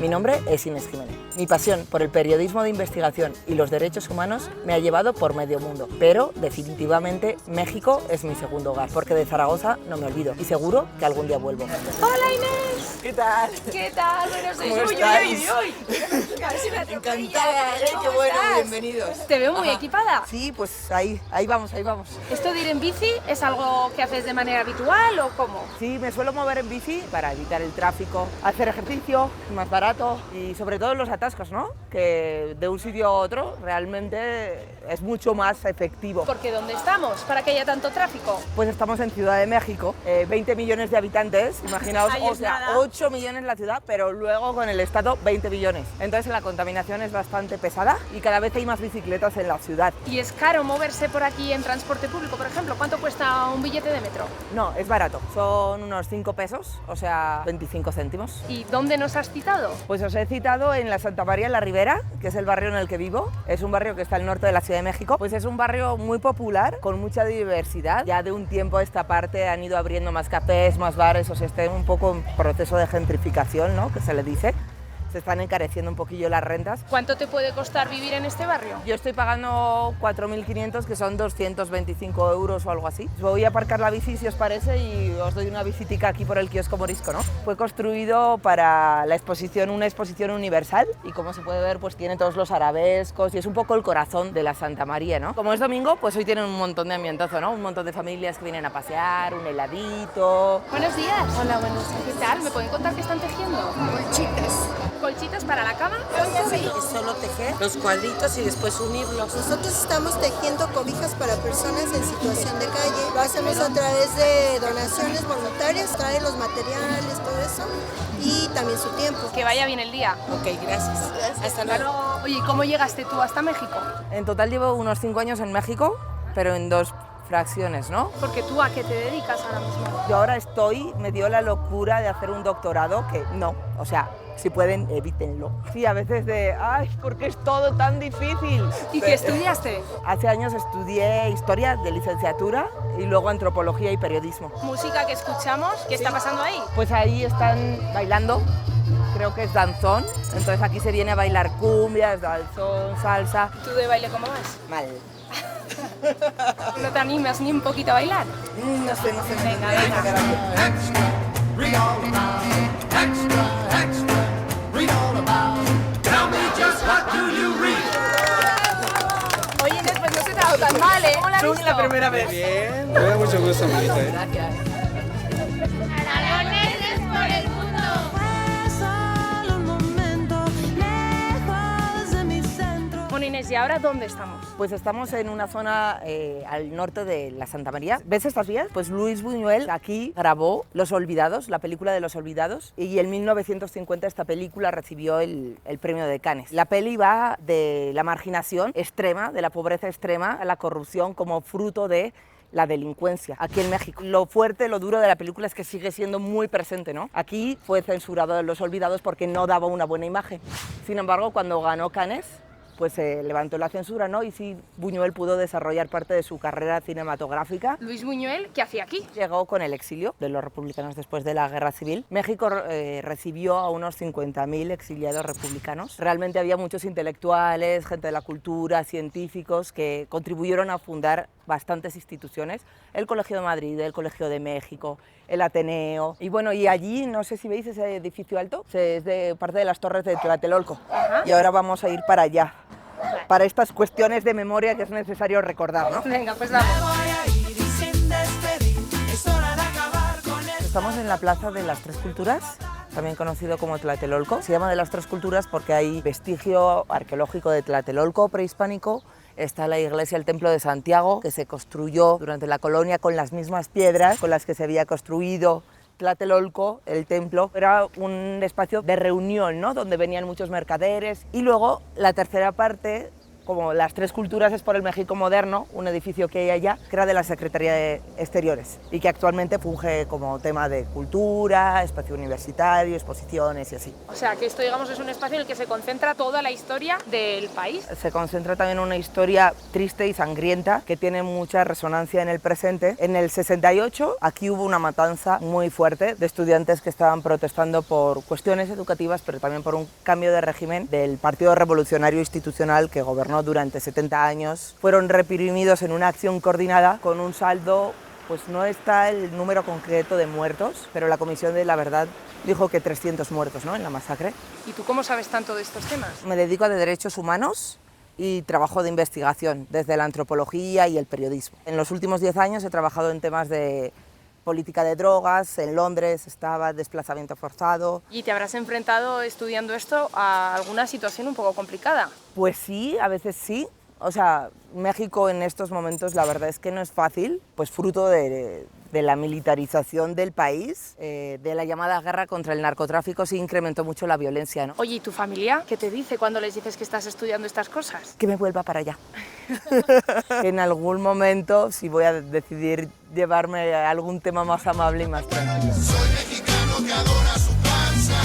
Mi nombre es Inés Jiménez. Mi pasión por el periodismo de investigación y los derechos humanos me ha llevado por medio mundo, pero definitivamente México es mi segundo hogar, porque de Zaragoza no me olvido y seguro que algún día vuelvo. ¡Hola, Inés! ¿Qué tal? ¿Qué tal? Bueno, soy ¿Cómo uy, estáis? uy, uy, uy. Casi me atropella. Encantada, ¿Cómo qué bueno, estás? bienvenidos. Te veo muy equipada. Sí, pues ahí vamos, ahí vamos. ¿Esto de ir en bici es algo que haces de manera habitual o cómo? Sí, me suelo mover en bici para evitar el tráfico, hacer ejercicio, más barato y sobre todo los atascos, ¿no? Que de un sitio a otro realmente es mucho más efectivo. Porque ¿dónde estamos para que haya tanto tráfico? Pues estamos en Ciudad de México, 20 millones de habitantes, imaginaos, Ahí es o sea, nada. 8 millones la ciudad, pero luego con el estado 20 millones. Entonces la contaminación es bastante pesada y cada vez hay más bicicletas en la ciudad. ¿Y es caro moverse por aquí en transporte público, por ejemplo? ¿Cuánto cuesta un billete de metro? No, es barato, son unos 5 pesos, o sea, 25 céntimos. ¿Y dónde nos has citado? Pues os he citado en la Santa María la Ribera, que es el barrio en el que vivo. Es un barrio que está al norte de la Ciudad de México. Pues es un barrio muy popular, con mucha diversidad. Ya de un tiempo a esta parte han ido abriendo más cafés, más bares, o sea, está un poco en proceso de gentrificación, ¿no? Que se le dice. Se están encareciendo un poquillo las rentas. ¿Cuánto te puede costar vivir en este barrio? Yo estoy pagando 4.500, que son 225 euros o algo así. Voy a aparcar la bici si os parece y os doy una visitica aquí por el kiosco morisco, ¿no? Fue construido para la exposición, una exposición universal y como se puede ver pues tiene todos los arabescos y es un poco el corazón de la Santa María, ¿no? Como es domingo pues hoy tienen un montón de ambientazo, ¿no? Un montón de familias que vienen a pasear, un heladito. Buenos días. Hola, buenos días. ¿Qué tal? ¿Me pueden contar qué están tejiendo? Colchitas. ¿Colchitas para la cama? Es solo tejer los cuadritos y después unirlos. Nosotros estamos tejiendo cobijas para personas en situación de calle. Lo hacemos a través de donaciones voluntarias, trae los materiales, todo eso, y también su tiempo. Que vaya bien el día. Ok, gracias. Hasta luego. Oye, ¿cómo llegaste tú hasta México? En total llevo unos 5 años en México, pero en 2 fracciones, ¿no? Porque tú a qué te dedicas ahora mismo. Yo ahora me dio la locura de hacer un doctorado que no, o sea, si pueden, evítenlo. Sí, a veces ay, ¿por qué es todo tan difícil? ¿Y qué estudiaste? Hace años estudié historia de licenciatura y luego antropología y periodismo. Música que escuchamos, ¿qué está pasando ahí? Pues ahí están bailando, creo que es danzón, entonces aquí se viene a bailar cumbias, danzón, salsa. ¿Tú de baile cómo vas? Mal. ¿No te animas ni un poquito a bailar? No sé. Venga, venga. Read all about it. Extra, extra. Read all about it. Tell me just what do you read? Oye, Inés, pues no se te ha dado tan mal, ¿eh? ¿Cómo la has Es visto? la primera vez. Bien, me da mucho gusto, Marita. Gracias. Aragoneses por el mundo. Bueno, Inés, ¿y ahora dónde estamos? Pues estamos en una zona al norte de la Santa María. ¿Ves estas vías? Pues Luis Buñuel aquí grabó Los Olvidados, la película de Los Olvidados, y en 1950 esta película recibió el premio de Cannes. La peli va de la marginación extrema, de la pobreza extrema, a la corrupción como fruto de la delincuencia aquí en México. Lo fuerte, lo duro de la película es que sigue siendo muy presente, ¿no? Aquí fue censurado en Los Olvidados porque no daba una buena imagen. Sin embargo, cuando ganó Cannes, pues se levantó la censura, ¿no? Y sí, Buñuel pudo desarrollar parte de su carrera cinematográfica. Luis Buñuel, ¿qué hacía aquí? Llegó con el exilio de los republicanos después de la Guerra Civil. México recibió a unos 50.000 exiliados republicanos. Realmente había muchos intelectuales, gente de la cultura, científicos que contribuyeron a fundar bastantes instituciones. El Colegio de Madrid, el Colegio de México, el Ateneo. Y bueno, y allí, no sé si veis ese edificio alto, es de parte de las torres de Tlatelolco. Ajá. Y ahora vamos a ir para allá, para estas cuestiones de memoria que es necesario recordar, ¿no? Venga, pues vamos. Estamos en la Plaza de las Tres Culturas, también conocido como Tlatelolco. Se llama de las Tres Culturas porque hay vestigio arqueológico de Tlatelolco prehispánico. Está la iglesia, el Templo de Santiago, que se construyó durante la colonia con las mismas piedras con las que se había construido Tlatelolco, el templo. Era un espacio de reunión, ¿no? Donde venían muchos mercaderes. Y luego la tercera parte como las tres culturas es por el México moderno, un edificio que hay allá, que era de la Secretaría de Exteriores y que actualmente funge como tema de cultura, espacio universitario, exposiciones y así. O sea, que esto, digamos, es un espacio en el que se concentra toda la historia del país. Se concentra también una historia triste y sangrienta que tiene mucha resonancia en el presente. En el 68 aquí hubo una matanza muy fuerte de estudiantes que estaban protestando por cuestiones educativas, pero también por un cambio de régimen del Partido Revolucionario Institucional que gobernó durante 70 años. Fueron reprimidos en una acción coordinada con un saldo, pues no está el número concreto de muertos, pero la Comisión de la Verdad dijo que 300 muertos, ¿no?, en la masacre. ¿Y tú cómo sabes tanto de estos temas? Me dedico a de derechos humanos y trabajo de investigación desde la antropología y el periodismo. En los últimos 10 años he trabajado en temas de política de drogas, en Londres estaba desplazamiento forzado. ¿Y te habrás enfrentado estudiando esto a alguna situación un poco complicada? Pues sí, a veces sí. O sea, México en estos momentos la verdad es que no es fácil, pues fruto de la militarización del país, de la llamada guerra contra el narcotráfico, sí incrementó mucho la violencia, ¿no? Oye, ¿y tu familia qué te dice cuando les dices que estás estudiando estas cosas? Que me vuelva para allá. En algún momento, si voy a decidir llevarme a algún tema más amable y más tranquilo. Soy mexicano que adora su panza.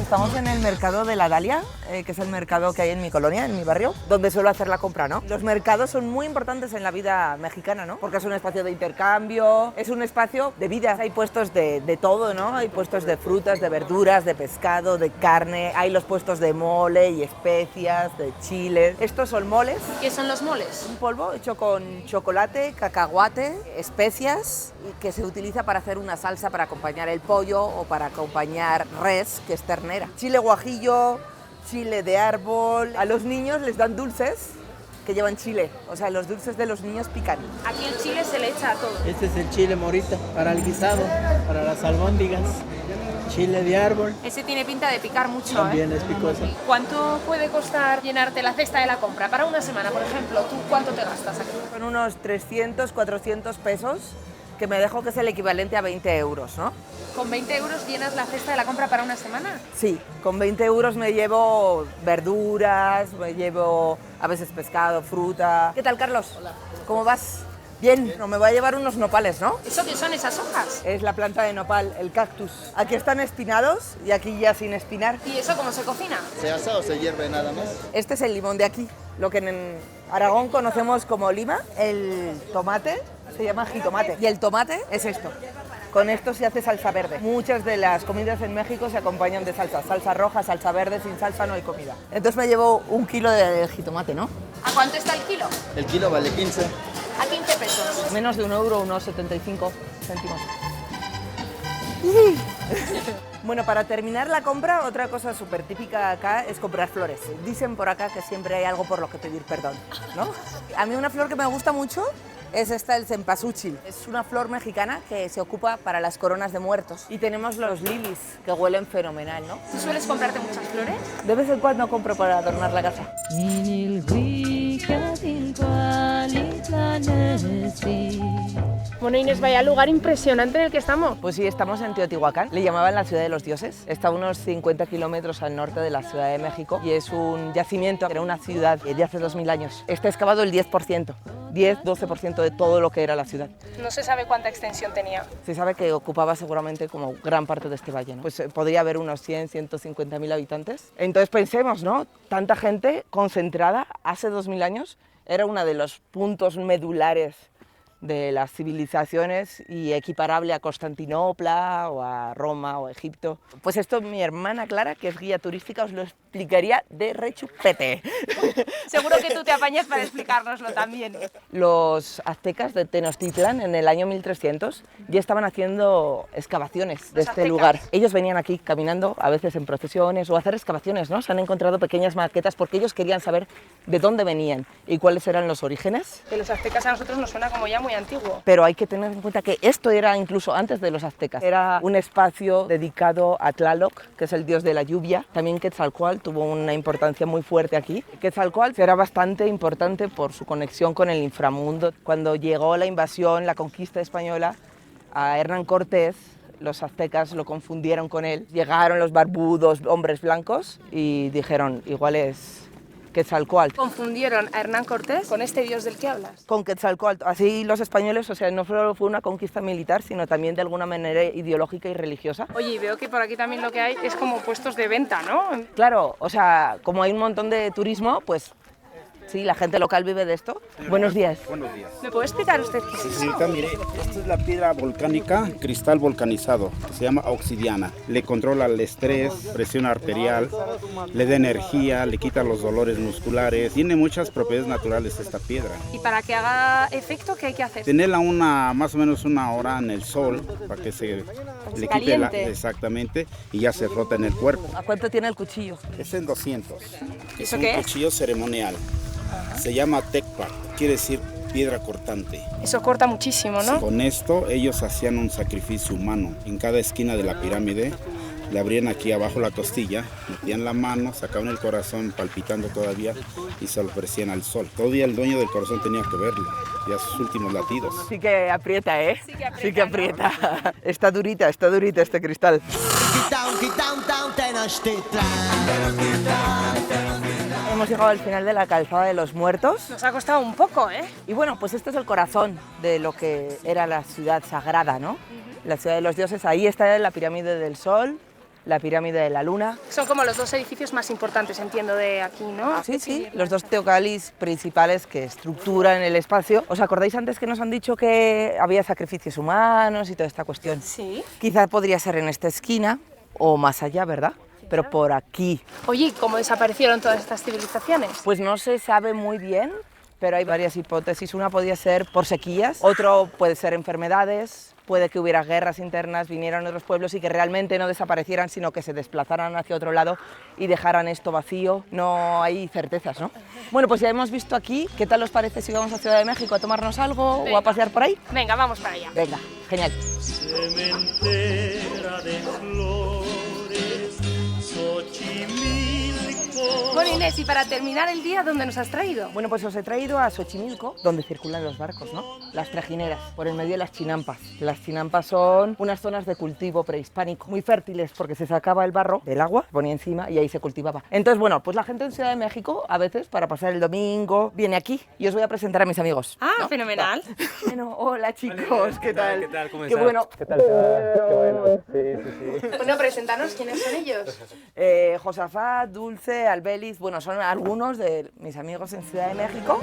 Estamos en el mercado de la Dalia, que es el mercado que hay en mi colonia, en mi barrio, donde suelo hacer la compra, ¿no? Los mercados son muy importantes en la vida mexicana, ¿no? Porque es un espacio de intercambio, es un espacio de vida. Hay puestos de todo, ¿no? Hay puestos de frutas, de verduras, de pescado, de carne, hay los puestos de mole y especias, de chiles. Estos son moles. ¿Qué son los moles? Un polvo hecho con chocolate, cacahuate, especias, y que se utiliza para hacer una salsa para acompañar el pollo o para acompañar res, que es ternera. Chile guajillo, chile de árbol. A los niños les dan dulces que llevan chile, o sea, los dulces de los niños pican. Aquí el chile se le echa a todo. Este es el chile morita para el guisado, para las albóndigas. Chile de árbol, Ese tiene pinta de picar mucho, también es picoso. ¿Cuánto puede costar llenarte la cesta de la compra? Para una semana, por ejemplo, ¿tú cuánto te gastas aquí? Son unos 300, 400 pesos, que me dejo que es el equivalente a 20 euros, ¿no? ¿Con 20 euros llenas la cesta de la compra para una semana? Sí, con 20 euros me llevo verduras, me llevo a veces pescado, fruta. ¿Qué tal, Carlos? Hola. ¿Cómo vas? Bien, no, me voy a llevar unos nopales, ¿no? ¿Eso qué son esas hojas? Es la planta de nopal, el cactus. Aquí están espinados y aquí ya sin espinar. ¿Y eso cómo se cocina? ¿Se asa o se hierve nada más? Este es el limón de aquí, lo que en Aragón conocemos como lima. El tomate se llama jitomate y el tomate es esto. Con esto se hace salsa verde. Muchas de las comidas en México se acompañan de salsa. Salsa roja, salsa verde, sin salsa no hay comida. Entonces me llevo un kilo de jitomate, ¿no? ¿A cuánto está el kilo? El kilo vale 15. A 15 pesos. Menos de 1 euro, unos 75 céntimos. Bueno, para terminar la compra, otra cosa súper típica acá es comprar flores. Dicen por acá que siempre hay algo por lo que pedir perdón, ¿no? A mí una flor que me gusta mucho es esta, el cempasúchil. Es una flor mexicana que se ocupa para las coronas de muertos. Y tenemos los lilies, que huelen fenomenal, ¿no? ¿Tú sueles comprarte muchas flores? De vez en cuando compro para adornar la casa. Bueno, Inés, vaya lugar impresionante en el que estamos. Pues sí, estamos en Teotihuacán. Le llamaban la ciudad de los dioses. Está a unos 50 kilómetros al norte de la Ciudad de México y es un yacimiento, era una ciudad de hace 2000 años. Está excavado el 10%. 10-12% de todo lo que era la ciudad. No se sabe cuánta extensión tenía. Se sabe que ocupaba seguramente como gran parte de este valle, ¿no? Pues podría haber unos 100, 150.000 habitantes. Entonces pensemos, ¿no? Tanta gente concentrada hace 2000 años era uno de los puntos medulares de las civilizaciones y equiparable a Constantinopla o a Roma o a Egipto. Pues esto mi hermana Clara, que es guía turística, os lo explicaría de rechupete. Seguro que tú te apañas para explicárnoslo también. Los aztecas de Tenochtitlan en el año 1300 ya estaban haciendo excavaciones de este aztecas. lugar. Ellos venían aquí caminando, a veces en procesiones o a hacer excavaciones, ¿no? Se han encontrado pequeñas maquetas porque ellos querían saber de dónde venían y cuáles eran los orígenes. Que los aztecas a nosotros nos suena como ya muy antiguo. Pero hay que tener en cuenta que esto era incluso antes de los aztecas. Era un espacio dedicado a Tlaloc, que es el dios de la lluvia. También Quetzalcóatl tuvo una importancia muy fuerte aquí. Quetzalcóatl era bastante importante por su conexión con el inframundo. Cuando llegó la invasión, la conquista española, a Hernán Cortés, los aztecas lo confundieron con él. Llegaron los barbudos hombres blancos y dijeron, igual es Quetzalcóatl. Confundieron a Hernán Cortés con este dios del que hablas. Con Quetzalcóatl. Así los españoles, o sea, no solo fue una conquista militar, sino también de alguna manera ideológica y religiosa. Oye, y veo que por aquí también lo que hay es como puestos de venta, ¿no? Claro, o sea, como hay un montón de turismo, pues sí, la gente local vive de esto. Buenos días. Buenos días. ¿Me puede explicar usted qué es eso? Señorita, mire, esta es la piedra volcánica, cristal volcanizado, que se llama obsidiana. Le controla el estrés, presión arterial, le da energía, le quita los dolores musculares. Tiene muchas propiedades naturales esta piedra. Y para que haga efecto, ¿qué hay que hacer? Tenerla más o menos una hora en el sol para que se le quite caliente. exactamente, y ya se frota en el cuerpo. ¿A cuánto tiene el cuchillo? Es en 200. Es ¿Eso un qué es? cuchillo ceremonial. Se llama tecpa, quiere decir piedra cortante. Eso corta muchísimo, ¿no? Con esto ellos hacían un sacrificio humano. En cada esquina de la pirámide le abrían aquí abajo la costilla, metían la mano, sacaban el corazón palpitando todavía y se lo ofrecían al sol. Todavía el dueño del corazón tenía que verlo, ya sus últimos latidos. Sí que aprieta, ¿eh? Sí que aprieta, Está durita este cristal. Hemos llegado al final de la calzada de los muertos. Nos ha costado un poco, ¿eh? Y bueno, pues este es el corazón de lo que era la ciudad sagrada, ¿no? La ciudad de los dioses. Ahí está la pirámide del Sol, la pirámide de la Luna. Son como los dos edificios más importantes, entiendo, de aquí, ¿no? Sí, los dos teocalis principales que estructuran el espacio. ¿Os acordáis antes que nos han dicho que había sacrificios humanos y toda esta cuestión? Sí. Quizá podría ser en esta esquina o más allá, ¿verdad? Pero por aquí. Oye, ¿y cómo desaparecieron todas estas civilizaciones? Pues no se sabe muy bien, pero hay varias hipótesis. Una podría ser por sequías, otro puede ser enfermedades, puede que hubiera guerras internas, vinieran otros pueblos y que realmente no desaparecieran, sino que se desplazaran hacia otro lado y dejaran esto vacío. No hay certezas, ¿no? Bueno, pues ya hemos visto aquí. ¿Qué tal os parece si vamos a Ciudad de México a tomarnos algo o a pasear por ahí? Venga, vamos para allá. Venga, genial. Cementera de flores, Xochimilco. Bueno, Inés, y para terminar el día, ¿dónde nos has traído? Bueno, pues os he traído a Xochimilco, donde circulan los barcos, ¿no? Las trajineras, por el medio de las chinampas. Las chinampas son unas zonas de cultivo prehispánico, muy fértiles, porque se sacaba el barro del agua, se ponía encima y ahí se cultivaba. Entonces, bueno, pues la gente en Ciudad de México, a veces, para pasar el domingo, viene aquí y os voy a presentar a mis amigos. Ah, ¿no? fenomenal. Bueno, hola chicos, ¿qué tal? ¿Qué tal? ¿Cómo Qué estás? bueno. ¿Qué tal? Qué bueno. Sí. Bueno, preséntanos, ¿quiénes son ellos? Josafat, Dulce, Albeliz, bueno, son algunos de mis amigos en Ciudad de México.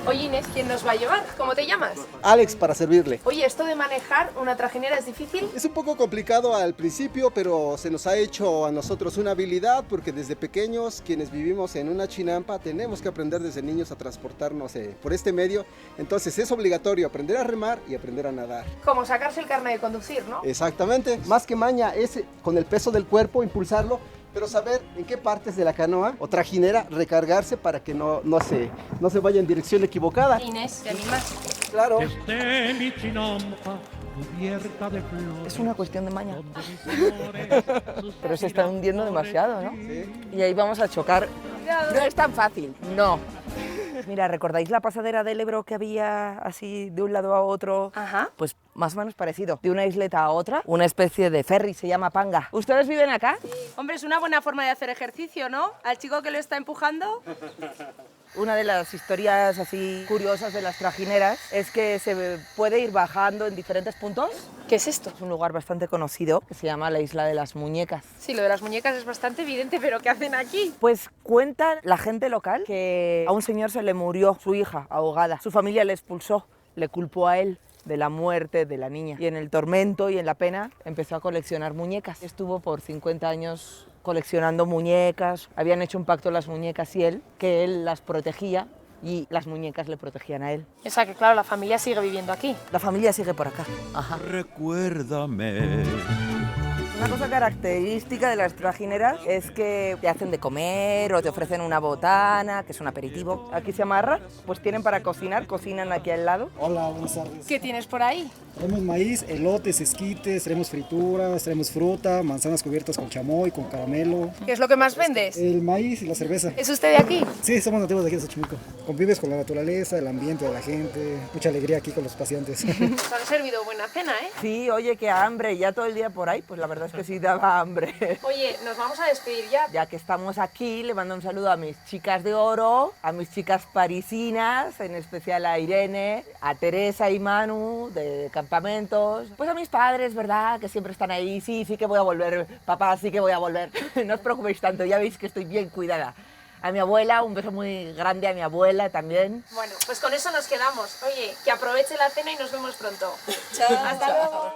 Oye, Inés, ¿quién nos va a llevar? ¿Cómo te llamas? Alex, para servirle. Oye, ¿esto de manejar una trajinera es difícil? Es un poco complicado al principio, pero se nos ha hecho a nosotros una habilidad porque desde pequeños, quienes vivimos en una chinampa, tenemos que aprender desde niños a transportarnos por este medio. Entonces es obligatorio aprender a remar y aprender a nadar. Como sacarse el carnet de conducir, ¿no? Exactamente. Más que maña es con el peso del cuerpo impulsarlo, pero saber en qué partes de la canoa o trajinera recargarse para que no se vaya en dirección equivocada. Inés, ¿te animas? Claro. Mi chinampa cubierta de flores. Es una cuestión de maña. Pero se está hundiendo demasiado, ¿no? Sí. Y ahí vamos a chocar. No es tan fácil, no. Mira, ¿recordáis la pasadera del Ebro que había así de un lado a otro? Ajá. Pues más o menos parecido. De una isleta a otra, una especie de ferry, se llama Panga. ¿Ustedes viven acá? Hombre, es una buena forma de hacer ejercicio, ¿no? Al chico que lo está empujando. Una de las historias así curiosas de las trajineras es que se puede ir bajando en diferentes puntos. ¿Qué es esto? Es un lugar bastante conocido que se llama la Isla de las Muñecas. Sí, lo de las muñecas es bastante evidente, pero ¿qué hacen aquí? Pues cuenta la gente local que a un señor se le murió su hija ahogada. Su familia le expulsó, le culpó a él de la muerte de la niña. Y en el tormento y en la pena empezó a coleccionar muñecas. Estuvo por 50 años coleccionando muñecas. Habían hecho un pacto las muñecas y él, que él las protegía y las muñecas le protegían a él. O sea que, claro, la familia sigue viviendo aquí. La familia sigue por acá. Ajá. Recuérdame. Una cosa característica de las trajineras es que te hacen de comer o te ofrecen una botana, que es un aperitivo. Aquí se amarra, pues tienen para cocinar, cocinan aquí al lado. Hola, buenas tardes. ¿Qué tienes por ahí? Tenemos maíz, elotes, esquites, tenemos frituras, tenemos fruta, manzanas cubiertas con chamoy, con caramelo. ¿Qué es lo que más vendes? El maíz y la cerveza. ¿Es usted de aquí? Sí, somos nativos de aquí de Xochimilco. Convives con la naturaleza, el ambiente de la gente, mucha alegría aquí con los pacientes. Nos han servido buena cena, ¿eh? Sí, oye, qué hambre, ya todo el día por ahí, pues la verdad es que sí daba hambre. Oye, nos vamos a despedir ya. Ya que estamos aquí, le mando un saludo a mis chicas de oro, a mis chicas parisinas, en especial a Irene, a Teresa y Manu de Campamentos, pues a mis padres, ¿verdad? Que siempre están ahí. Sí, sí que voy a volver, papá, sí que voy a volver. No os preocupéis tanto, ya veis que estoy bien cuidada. A mi abuela, un beso muy grande a mi abuela también. Bueno, pues con eso nos quedamos. Oye, que aproveche la cena y nos vemos pronto. Chao. Hasta luego.